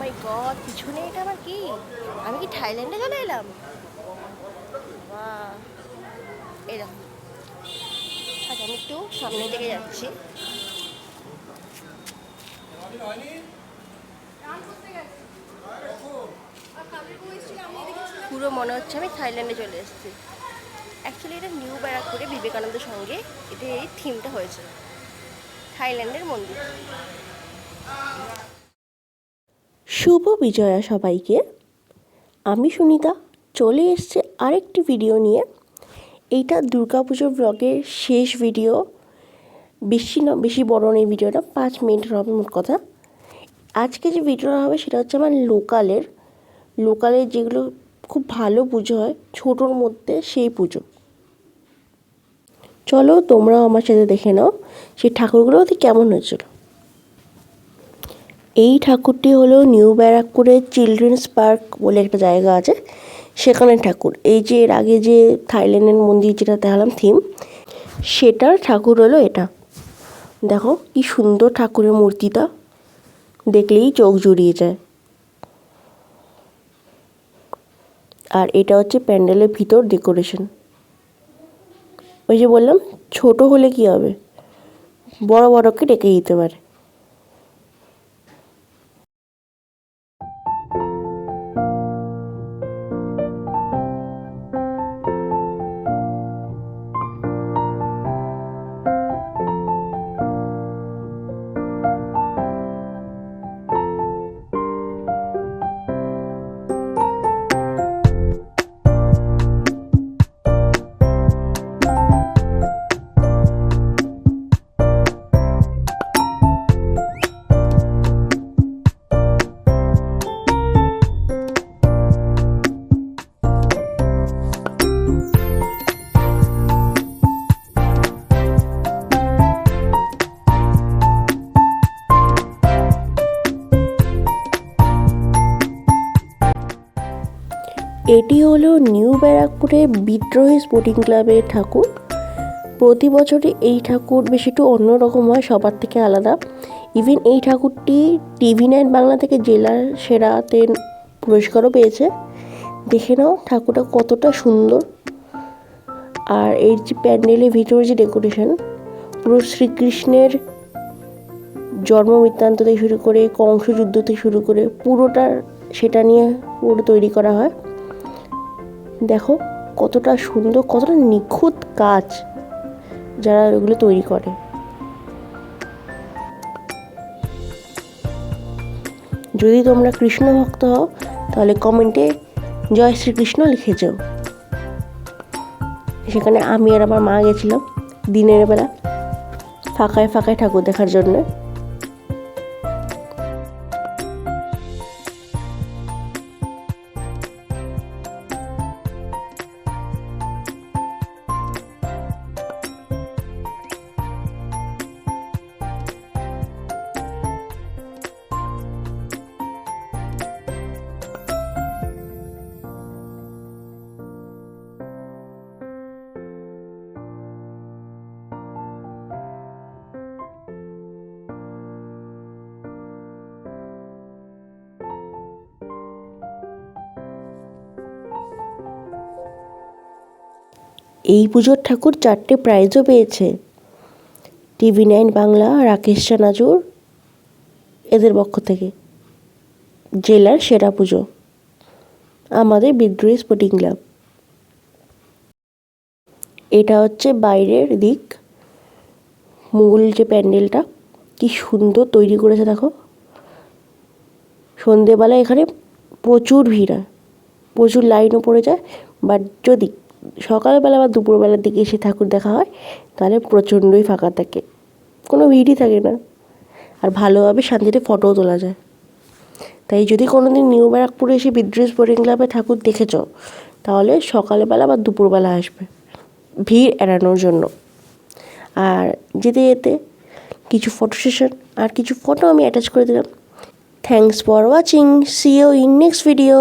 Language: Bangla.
মাই গড, পিছনে এটা আবার কি? আমি কি থাইল্যান্ডে চলে এলাম? বাহ, এই দেখো। আচ্ছা, আমি একটু সামনে থেকে যাচ্ছি। পুরো মনে হচ্ছে আমি থাইল্যান্ডে চলে এসেছি। অ্যাকচুয়ালি এটা নিউ ব্যারাকপুরে বিবেকানন্দের সঙ্গে এটা এই থিমটা হয়েছে, থাইল্যান্ডের মন্দির। শুভ বিজয়া সবাইকে। আমি সুনিতা চলে এসেছি আরেকটি ভিডিও নিয়ে। এইটা দুর্গাপুজোর ব্লগের শেষ ভিডিও। বেশি বড় নেই ভিডিওটা, 5 মিনিট হবে মোট কথা। আজকে যে ভিডিওটা হবে সেটা হচ্ছে আমার লোকালের যেগুলো খুব ভালো পুজো হয় ছোটোর মধ্যে, সেই পুজো। চলো তোমরাও আমার সাথে দেখে নাও সেই ঠাকুরগুলো কেমন হয়েছিল। এই ঠাকুরটি হলো নিউ ব্যারাকপুরের চিলড্রেন্স পার্ক বলে একটা জায়গা আছে, সেখানের ঠাকুর। এই যে এর আগে যে থাইল্যান্ডের মন্দির যেটা দেখালাম থিম, সেটার ঠাকুর হলো এটা। দেখো কি সুন্দর ঠাকুরের মূর্তিটা, দেখলেই চোখ জুড়িয়ে যায়। আর এটা হচ্ছে প্যান্ডেলের ভিতর ডেকোরেশন। ওই যে বললাম ছোট হলে কি হবে, বড় বড়কে ডেকে দিতে পারে। এটি হলো নিউ ব্যারাকপুরে বিদ্রোহী স্পোর্টিং ক্লাবের ঠাকুর। প্রতি বছরই এই ঠাকুর বেশ একটু অন্যরকম হয়, সবার থেকে আলাদা। ইভেন এই ঠাকুরটি TV9 বাংলা থেকে জেলার সেরাতে পুরস্কারও পেয়েছে। দেখে নাও ঠাকুরটা কতটা সুন্দর। আর এর যে প্যান্ডেলের ভিতরে যে ডেকোরেশন, পুরো শ্রীকৃষ্ণের জন্ম বৃত্তান্ত থেকে শুরু করে কংস যুদ্ধ থেকে শুরু করে পুরোটা সেটা নিয়ে পুরো তৈরি করা হয়। দেখো কতটা সুন্দর, কতটা নিখুঁত কাজ যারা এগুলো তৈরি করে। যদি তোমরা কৃষ্ণ ভক্ত হও তাহলে কমেন্টে জয় শ্রীকৃষ্ণ লিখে যাও। সেখানে আমি আর আমার মা গেছিলাম দিনের বেলা ফাঁকায় ঠাকুর দেখার জন্য। এই পুজোর ঠাকুর 4টে প্রাইজও পেয়েছে। TV9 বাংলা, রাকেশ চানাচুর এদের পক্ষ থেকে জেলার সেরা পুজো আমাদের বিদ্রোহী স্পোর্টিং ক্লাব। এটা হচ্ছে বাইরের দিক, মূল যে প্যান্ডেলটা কি সুন্দর তৈরি করেছে দেখো। সন্ধেবেলা এখানে প্রচুর ভিড় হয়, প্রচুর লাইনও পড়ে যায়। বাট যদি সকালবেলা বা দুপুরবেলার দিকে এসে ঠাকুর দেখা হয় তাহলে প্রচণ্ডই ফাঁকা থাকে, কোনো ভিড়ই থাকে না। আর ভালোভাবে শান্তিতে ফটোও তোলা যায়। তাই যদি কোনো দিন নিউ ব্যারাকপুরে এসে বিদ্রোহী স্পোর্টিং ক্লাবে ঠাকুর দেখেছ তাহলে সকালবেলা বা দুপুরবেলা আসবে, ভিড় এড়ানোর জন্য। আর যেতে যেতে কিছু ফটো সেশন আর কিছু ফটো আমি অ্যাটাচ করে দিলাম। Thanks for watching, see you in next video.